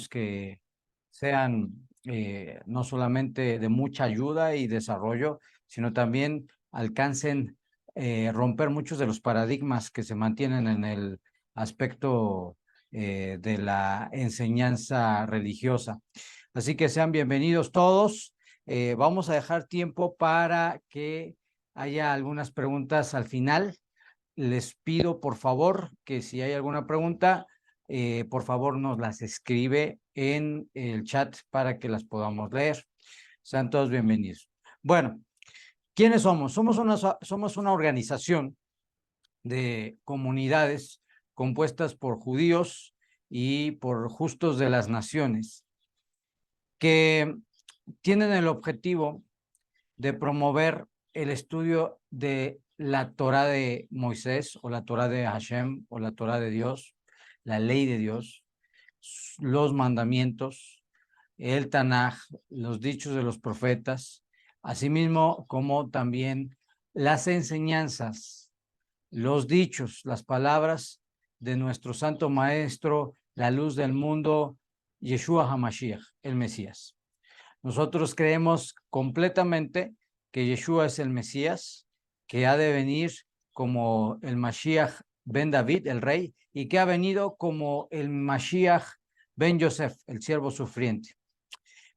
que sean no solamente de mucha ayuda y desarrollo, sino también alcancen romper muchos de los paradigmas que se mantienen en el aspecto de la enseñanza religiosa. Así que sean bienvenidos todos. Vamos a dejar tiempo para que haya algunas preguntas al final. Les pido, por favor, que si hay alguna pregunta, por favor nos las escribe en el chat para que las podamos leer. Sean todos bienvenidos. Bueno, ¿quiénes somos? Somos una organización de comunidades compuestas por judíos y por justos de las naciones que tienen el objetivo de promover el estudio de la Torá de Moisés o la Torá de Hashem o la Torá de Dios, la ley de Dios, los mandamientos, el Tanaj, los dichos de los profetas, asimismo como también las enseñanzas, los dichos, las palabras de nuestro santo maestro, la luz del mundo, Yeshua HaMashiach, el Mesías. Nosotros creemos completamente que Yeshua es el Mesías, que ha de venir como el Mashiach ben David, el rey, y que ha venido como el Mashiach ben Yosef, el siervo sufriente.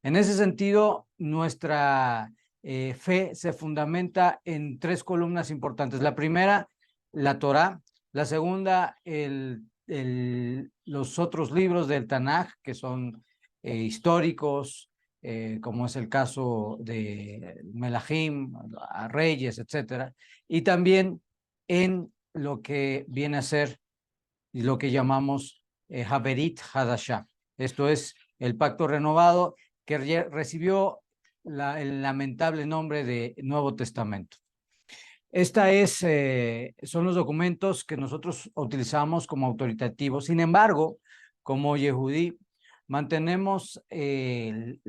En ese sentido, nuestra fe se fundamenta en tres columnas importantes. La primera, la Torá. La segunda, los otros libros del Tanaj, que son históricos, como es el caso de Melahim, a Reyes, etcétera. Y también en lo que viene a ser lo que llamamos Haberit Hadashah. Esto es el pacto renovado que recibió el lamentable nombre de Nuevo Testamento. Son los documentos que nosotros utilizamos como autoritativos. Sin embargo, como Yehudí, mantenemos el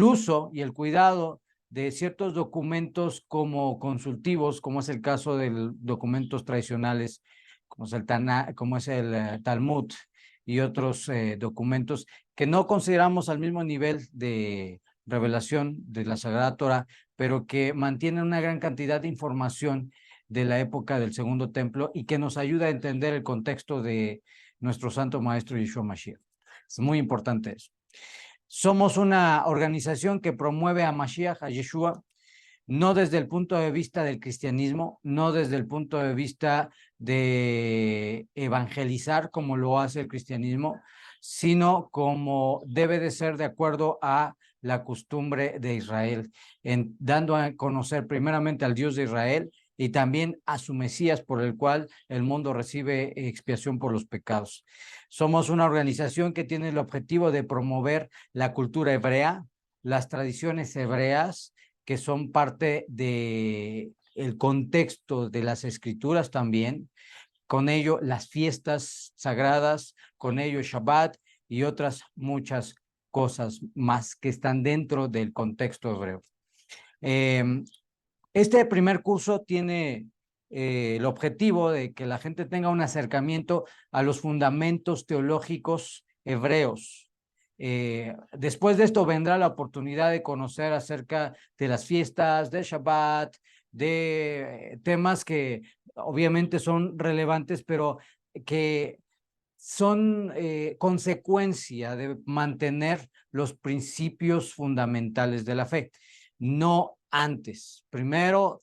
uso y el cuidado de ciertos documentos como consultivos, como es el caso de documentos tradicionales, como es el Talmud y otros documentos que no consideramos al mismo nivel de revelación de la Sagrada Torah, pero que mantienen una gran cantidad de información de la época del Segundo Templo y que nos ayuda a entender el contexto de nuestro Santo Maestro Yeshua Mashiach. Es muy importante eso. Somos una organización que promueve a Mashiach, a Yeshua, no desde el punto de vista del cristianismo, no desde el punto de vista de evangelizar como lo hace el cristianismo, sino como debe de ser de acuerdo a la costumbre de Israel, dando a conocer primeramente al Dios de Israel y también a su Mesías por el cual el mundo recibe expiación por los pecados. Somos una organización que tiene el objetivo de promover la cultura hebrea, las tradiciones hebreas, que son parte del contexto de las escrituras también, con ello las fiestas sagradas, con ello Shabbat y otras muchas cosas más que están dentro del contexto hebreo. Este primer curso tiene el objetivo de que la gente tenga un acercamiento a los fundamentos teológicos hebreos. Después de esto vendrá la oportunidad de conocer acerca de las fiestas, de Shabbat, de temas que obviamente son relevantes, pero que son consecuencia de mantener los principios fundamentales de la fe, no antes. Primero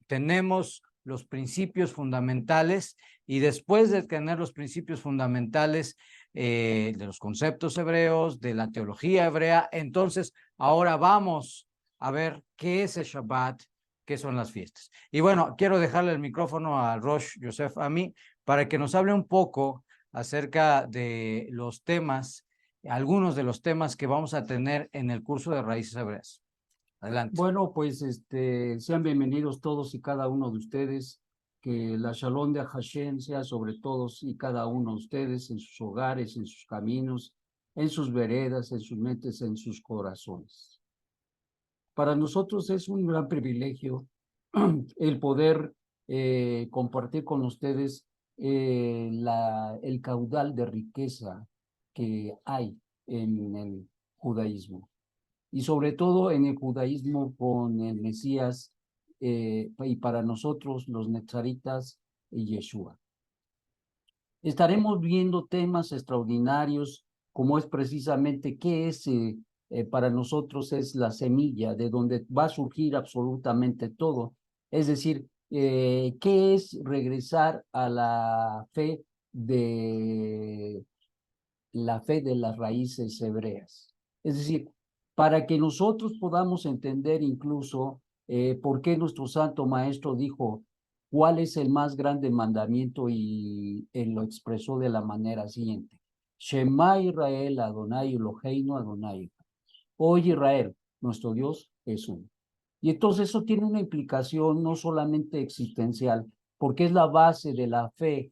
tenemos los principios fundamentales y después de tener los principios fundamentales de los conceptos hebreos, de la teología hebrea, entonces ahora vamos a ver qué es el Shabbat, qué son las fiestas. Y bueno, quiero dejarle el micrófono a Rosh Yosef Ami para que nos hable un poco acerca de los temas, algunos de los temas que vamos a tener en el curso de Raíces Hebreas. Adelante. Bueno, pues sean bienvenidos todos y cada uno de ustedes. Que la Shalom de Hashem sea sobre todos y cada uno de ustedes en sus hogares, en sus caminos, en sus veredas, en sus mentes, en sus corazones. Para nosotros es un gran privilegio el poder compartir con ustedes el caudal de riqueza que hay en el judaísmo. Y sobre todo en el judaísmo con el Mesías y para nosotros los nezaritas y Yeshua. Estaremos viendo temas extraordinarios como es precisamente qué es para nosotros es la semilla de donde va a surgir absolutamente todo. Es decir, qué es regresar a la fe de las raíces hebreas. Es decir, para que nosotros podamos entender incluso por qué nuestro Santo Maestro dijo cuál es el más grande mandamiento y él lo expresó de la manera siguiente. Shema Israel Adonai Eloheinu Adonai. Oye Israel, nuestro Dios es uno. Y entonces eso tiene una implicación no solamente existencial, porque es la base de la fe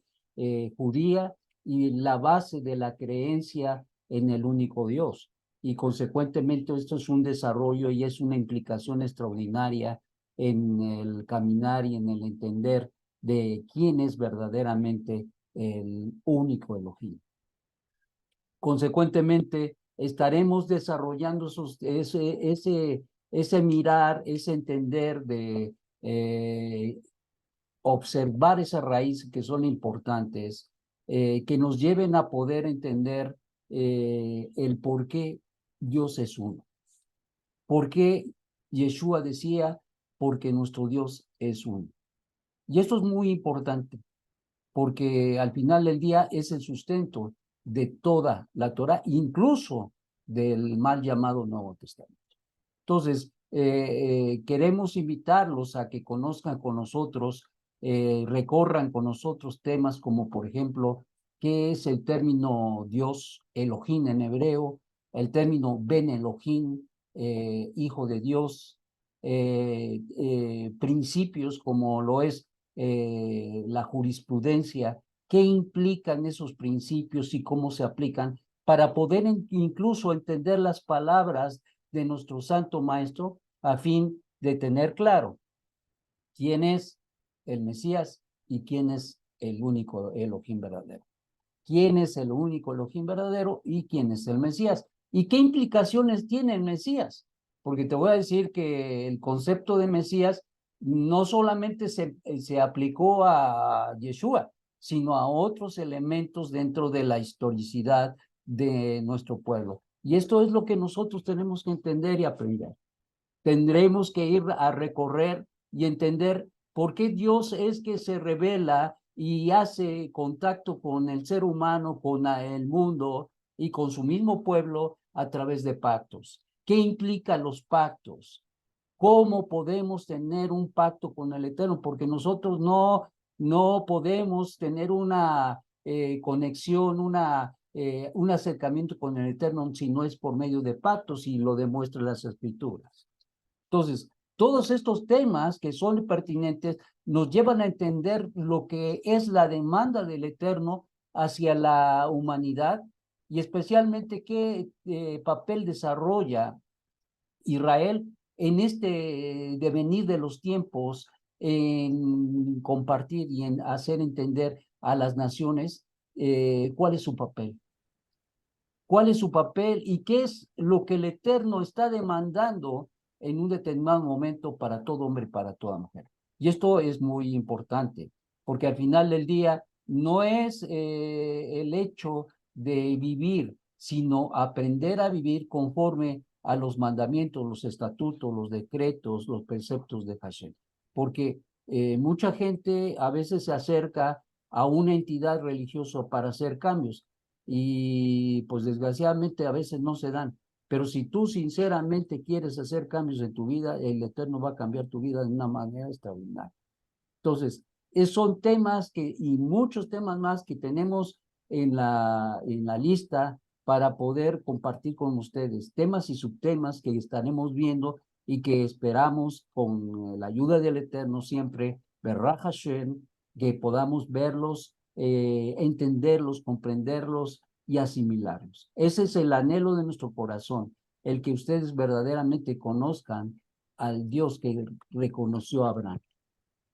judía y la base de la creencia en el único Dios. Y consecuentemente esto es un desarrollo y es una implicación extraordinaria en el caminar y en el entender de quién es verdaderamente el único Elohim. Consecuentemente, estaremos desarrollando ese mirar, ese entender de observar esas raíces que son importantes, que nos lleven a poder entender el por qué Dios es uno. ¿Por qué Yeshua decía? Porque nuestro Dios es uno. Y esto es muy importante porque al final del día es el sustento de toda la Torah, incluso del mal llamado Nuevo Testamento. Entonces, queremos invitarlos a que conozcan con nosotros, recorran con nosotros temas como, por ejemplo, qué es el término Dios, Elohim en hebreo, el término Ben Elohim, hijo de Dios, principios como lo es la jurisprudencia, qué implican esos principios y cómo se aplican para poder incluso entender las palabras de nuestro Santo Maestro a fin de tener claro quién es el Mesías y quién es el único Elohim verdadero. Quién es el único Elohim verdadero y quién es el Mesías. ¿Y qué implicaciones tiene el Mesías? Porque te voy a decir que el concepto de Mesías no solamente se aplicó a Yeshua, sino a otros elementos dentro de la historicidad de nuestro pueblo. Y esto es lo que nosotros tenemos que entender y aprender. Tendremos que ir a recorrer y entender por qué Dios es que se revela y hace contacto con el ser humano, con el mundo y con su mismo pueblo a través de pactos. ¿Qué implican los pactos? ¿Cómo podemos tener un pacto con el Eterno? Porque nosotros no podemos tener una conexión, un acercamiento con el Eterno si no es por medio de pactos y lo demuestran las Escrituras. Entonces, todos estos temas que son pertinentes nos llevan a entender lo que es la demanda del Eterno hacia la humanidad y especialmente qué papel desarrolla Israel en este devenir de los tiempos, en compartir y en hacer entender a las naciones cuál es su papel. ¿Cuál es su papel y qué es lo que el Eterno está demandando en un determinado momento para todo hombre y para toda mujer? Y esto es muy importante, porque al final del día no es el hecho de vivir, sino aprender a vivir conforme a los mandamientos, los estatutos, los decretos, los preceptos de Hashem. Porque mucha gente a veces se acerca a una entidad religiosa para hacer cambios y pues desgraciadamente a veces no se dan. Pero si tú sinceramente quieres hacer cambios en tu vida, el Eterno va a cambiar tu vida de una manera extraordinaria. Entonces, son temas y muchos temas más que tenemos en la lista para poder compartir con ustedes, temas y subtemas que estaremos viendo y que esperamos con la ayuda del Eterno siempre, Berrah Hashem, que podamos verlos, entenderlos, comprenderlos y asimilarlos. Ese es el anhelo de nuestro corazón, el que ustedes verdaderamente conozcan al Dios que reconoció a Abraham,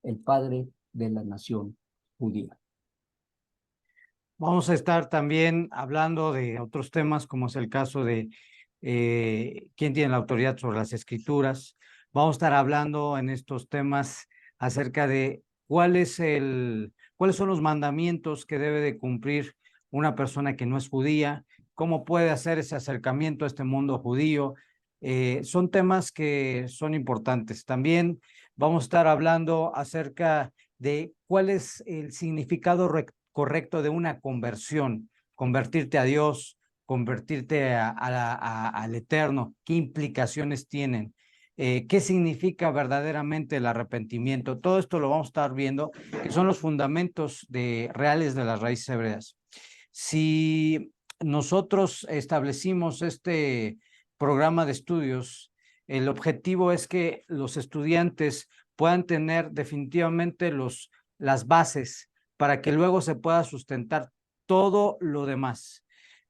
el padre de la nación judía. Vamos a estar también hablando de otros temas, como es el caso de quién tiene la autoridad sobre las escrituras. Vamos a estar hablando en estos temas acerca de cuáles son los mandamientos que debe de cumplir una persona que no es judía, cómo puede hacer ese acercamiento a este mundo judío. Son temas que son importantes. También vamos a estar hablando acerca de cuál es el significado correcto de una conversión, convertirte a Dios, convertirte al Eterno, qué implicaciones tienen, qué significa verdaderamente el arrepentimiento. Todo esto lo vamos a estar viendo, que son los fundamentos reales de las raíces hebreas. Si nosotros establecimos este programa de estudios, el objetivo es que los estudiantes puedan tener definitivamente las bases para que luego se pueda sustentar todo lo demás.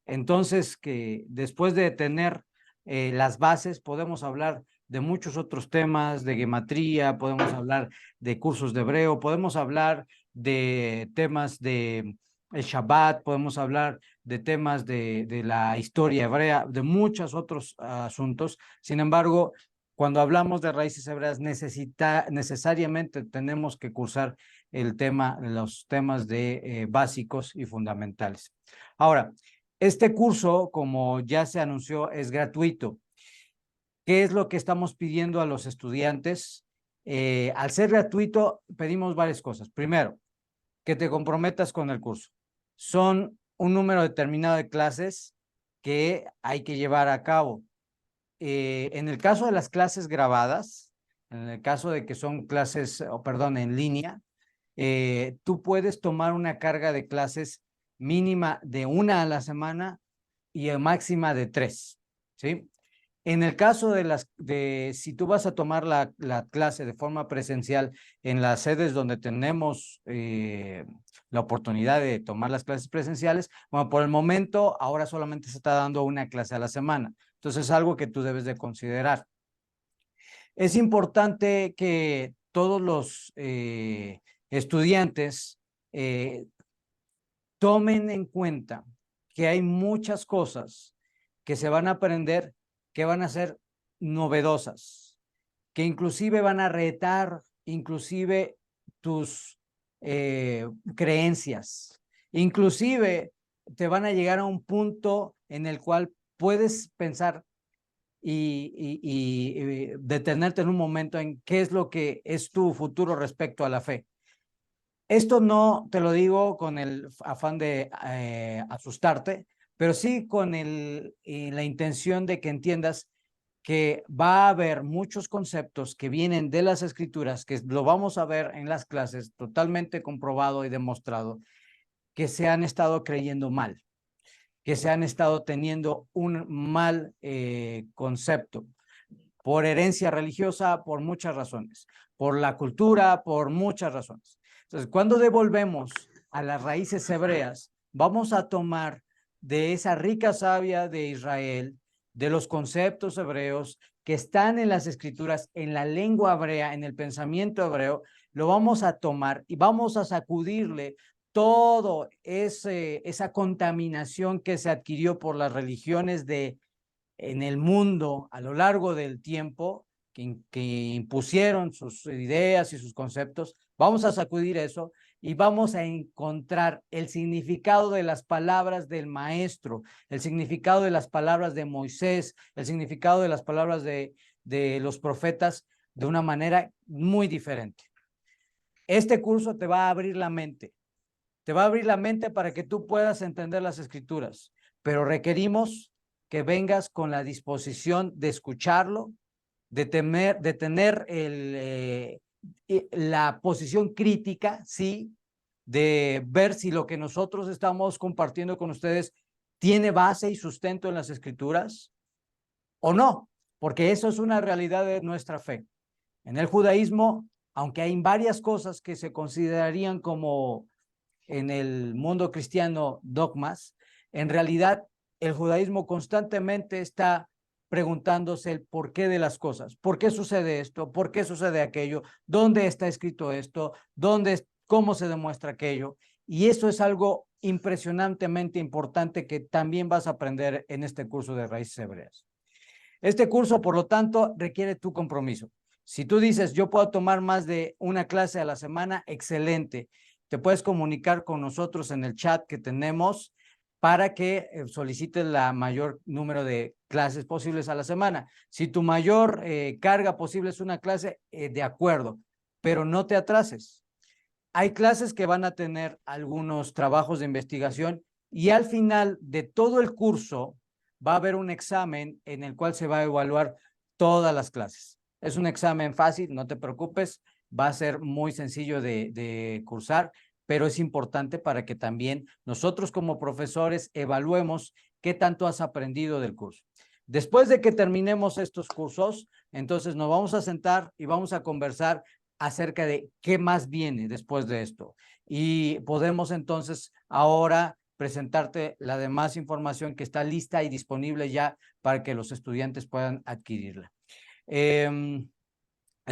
Entonces, que después de tener las bases, podemos hablar de muchos otros temas, de gematría, podemos hablar de cursos de hebreo, podemos hablar de temas de el Shabbat, podemos hablar de temas de la historia hebrea, de muchos otros asuntos. Sin embargo, cuando hablamos de raíces hebreas, necesariamente tenemos que cursar los temas de básicos y fundamentales. Ahora, este curso, como ya se anunció, es gratuito. ¿Qué es lo que estamos pidiendo a los estudiantes? Al ser gratuito, pedimos varias cosas. Primero, que te comprometas con el curso. Son un número determinado de clases que hay que llevar a cabo. En el caso de las clases grabadas, en el caso de que son clases, perdón, en línea, tú puedes tomar una carga de clases mínima de 1 a la semana y máxima de 3, ¿sí? En el caso si tú vas a tomar la clase de forma presencial en las sedes donde tenemos la oportunidad de tomar las clases presenciales, bueno, por el momento ahora solamente se está dando una clase a la semana. Entonces es algo que tú debes de considerar. Es importante que todos los estudiantes tomen en cuenta que hay muchas cosas que se van a aprender que van a ser novedosas, que inclusive van a retar inclusive tus creencias, inclusive te van a llegar a un punto en el cual puedes pensar y detenerte en un momento en qué es lo que es tu futuro respecto a la fe. Esto no te lo digo con el afán de asustarte, pero sí con la intención de que entiendas que va a haber muchos conceptos que vienen de las escrituras, que lo vamos a ver en las clases, totalmente comprobado y demostrado, que se han estado creyendo mal, que se han estado teniendo un mal concepto por herencia religiosa, por muchas razones, por la cultura, por muchas razones. Entonces, cuando devolvemos a las raíces hebreas, vamos a tomar de esa rica savia de Israel, de los conceptos hebreos que están en las escrituras, en la lengua hebrea, en el pensamiento hebreo, lo vamos a tomar y vamos a sacudirle todo esa contaminación que se adquirió por las religiones en el mundo a lo largo del tiempo, que impusieron sus ideas y sus conceptos. Vamos a sacudir eso y vamos a encontrar el significado de las palabras del maestro, el significado de las palabras de Moisés, el significado de las palabras de los profetas de una manera muy diferente. Este curso te va a abrir la mente, te va a abrir la mente para que tú puedas entender las escrituras, pero requerimos que vengas con la disposición de escucharlo, de tener la posición crítica, sí, de ver si lo que nosotros estamos compartiendo con ustedes tiene base y sustento en las escrituras o no, porque eso es una realidad de nuestra fe. En el judaísmo, aunque hay varias cosas que se considerarían como en el mundo cristiano dogmas, en realidad el judaísmo constantemente está preguntándose el porqué de las cosas. ¿Por qué sucede esto? ¿Por qué sucede aquello? ¿Dónde está escrito esto? ¿Cómo se demuestra aquello? Y eso es algo impresionantemente importante que también vas a aprender en este curso de raíces hebreas. Este curso, por lo tanto, requiere tu compromiso. Si tú dices, yo puedo tomar más de una clase a la semana, excelente. Te puedes comunicar con nosotros en el chat que tenemos para que solicites la mayor número de clases posibles a la semana. Si tu mayor carga posible es una clase, de acuerdo, pero no te atrases. Hay clases que van a tener algunos trabajos de investigación y al final de todo el curso va a haber un examen en el cual se va a evaluar todas las clases. Es un examen fácil, no te preocupes, va a ser muy sencillo de cursar, pero es importante para que también nosotros como profesores evaluemos qué tanto has aprendido del curso. Después de que terminemos estos cursos, entonces nos vamos a sentar y vamos a conversar acerca de qué más viene después de esto. Y podemos entonces ahora presentarte la demás información que está lista y disponible ya para que los estudiantes puedan adquirirla. Es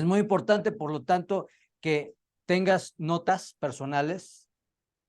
muy importante, por lo tanto, que tengas notas personales,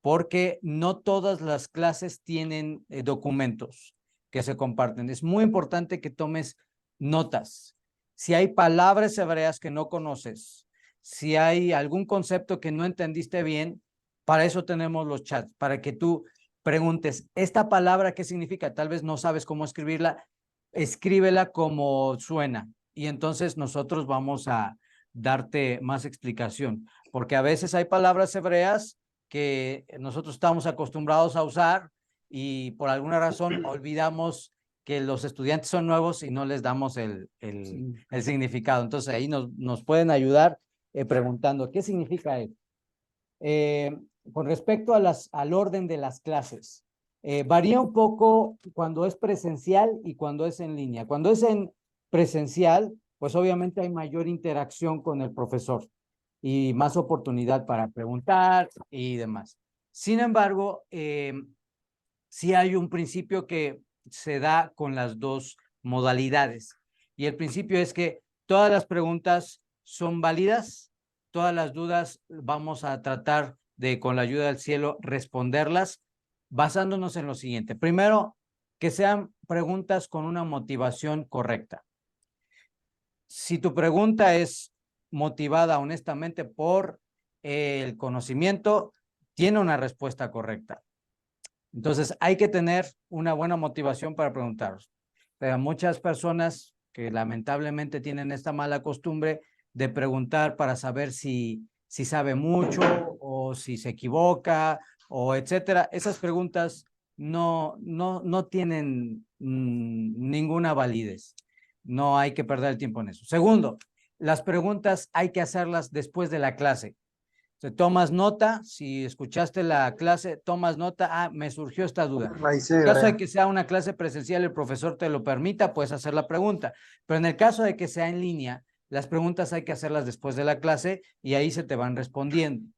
porque no todas las clases tienen documentos que se comparten. Es muy importante que tomes notas. Si hay palabras hebreas que no conoces, si hay algún concepto que no entendiste bien, para eso tenemos los chats, para que tú preguntes, ¿esta palabra qué significa? Tal vez no sabes cómo escribirla, escríbela como suena y entonces nosotros vamos a darte más explicación, porque a veces hay palabras hebreas que nosotros estamos acostumbrados a usar y por alguna razón olvidamos que los estudiantes son nuevos y no les damos el significado. Entonces ahí nos pueden ayudar preguntando, ¿qué significa esto? Con respecto a al orden de las clases, varía un poco cuando es presencial y cuando es en línea. Cuando es en presencial, pues obviamente hay mayor interacción con el profesor y más oportunidad para preguntar y demás. Sin embargo, sí hay un principio que se da con las dos modalidades. Y el principio es que todas las preguntas son válidas, todas las dudas vamos a tratar de, con la ayuda del cielo, responderlas basándonos en lo siguiente. Primero, que sean preguntas con una motivación correcta. Si tu pregunta es motivada honestamente por el conocimiento, tiene una respuesta correcta. Entonces, hay que tener una buena motivación para preguntar. Pero muchas personas que lamentablemente tienen esta mala costumbre de preguntar para saber si sabe mucho o si se equivoca o etcétera, esas preguntas no tienen ninguna validez. No hay que perder el tiempo en eso. Segundo, las preguntas hay que hacerlas después de la clase. Te tomas nota, si escuchaste la clase, tomas nota, me surgió esta duda. En caso de que sea una clase presencial, el profesor te lo permita, puedes hacer la pregunta. Pero en el caso de que sea en línea, las preguntas hay que hacerlas después de la clase y ahí se te van respondiendo.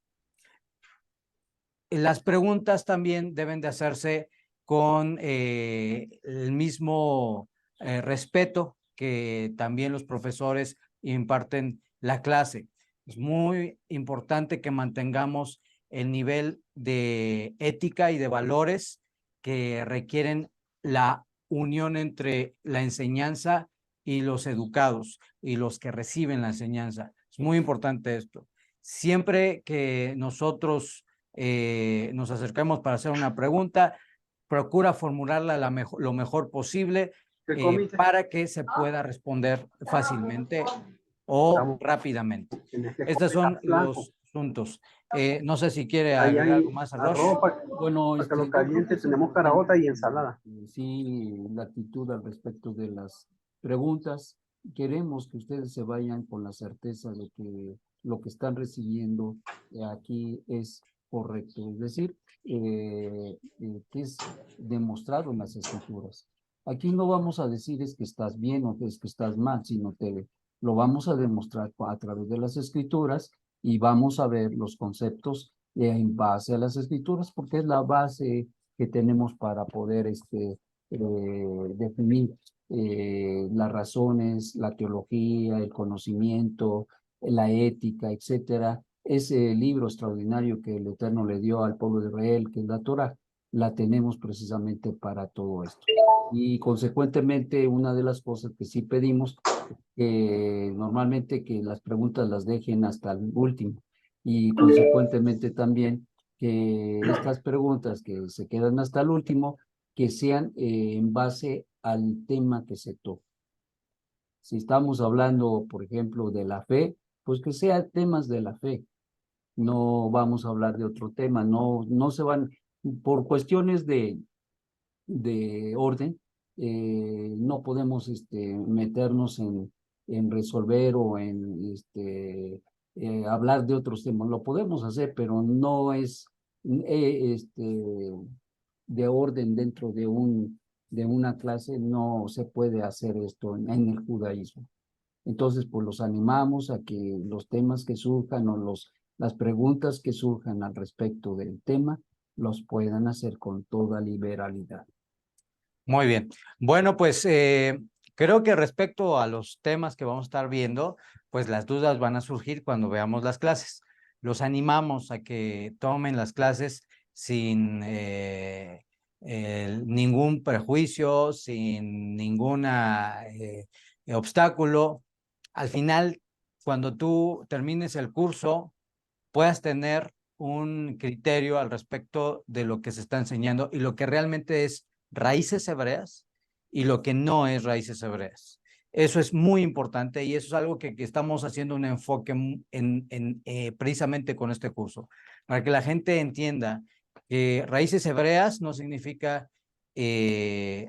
Las preguntas también deben de hacerse con el mismo respeto que también los profesores imparten la clase. Es muy importante que mantengamos el nivel de ética y de valores que requieren la unión entre la enseñanza y los educados y los que reciben la enseñanza. Es muy importante esto. Siempre que nosotros nos acerquemos para hacer una pregunta, procura formularla lo mejor posible para que se pueda responder fácilmente o rápidamente. Estos son los asuntos. No sé si quiere agregar algo más, Arroz. Bueno, para que lo yo creo caliente es tenemos importante, caraota y ensalada. Sí, la actitud al respecto de las preguntas. Queremos que ustedes se vayan con la certeza de que lo que están recibiendo aquí es correcto, es decir, que es demostrado en las escrituras. Aquí no vamos a decir es que estás bien o es que estás mal, sino que lo vamos a demostrar a través de las escrituras y vamos a ver los conceptos en base a las escrituras, porque es la base que tenemos para poder definir las razones, la teología, el conocimiento, la ética, etcétera. Ese libro extraordinario que el Eterno le dio al pueblo de Israel, que es la Torá, la tenemos precisamente para todo esto. Y consecuentemente, una de las cosas que sí pedimos, normalmente que las preguntas las dejen hasta el último y consecuentemente también que estas preguntas que se quedan hasta el último, que sean en base al tema que se toca. Si estamos hablando, por ejemplo, de la fe, pues que sean temas de la fe. No vamos a hablar de otro tema, no se van, por cuestiones de orden, no podemos meternos en resolver o en hablar de otros temas. Lo podemos hacer, pero no es de orden dentro de una clase, no se puede hacer esto en el judaísmo. Entonces, pues los animamos a que los temas que surjan o las preguntas que surjan al respecto del tema los puedan hacer con toda liberalidad. Muy bien. Bueno, pues creo que respecto a los temas que vamos a estar viendo, pues las dudas van a surgir cuando veamos las clases. Los animamos a que tomen las clases sin ningún prejuicio, sin ningún obstáculo. Al final, cuando tú termines el curso, puedas tener un criterio al respecto de lo que se está enseñando y lo que realmente es raíces hebreas y lo que no es raíces hebreas. Eso es muy importante y eso es algo que estamos haciendo un enfoque precisamente con este curso, para que la gente entienda que raíces hebreas no significa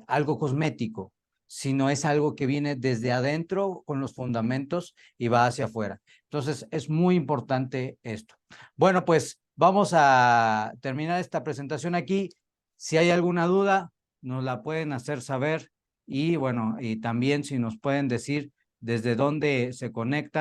algo cosmético, sino es algo que viene desde adentro con los fundamentos y va hacia afuera. Entonces, es muy importante esto. Bueno, pues vamos a terminar esta presentación aquí. Si hay alguna duda, nos la pueden hacer saber y bueno, y también si nos pueden decir desde dónde se conectan.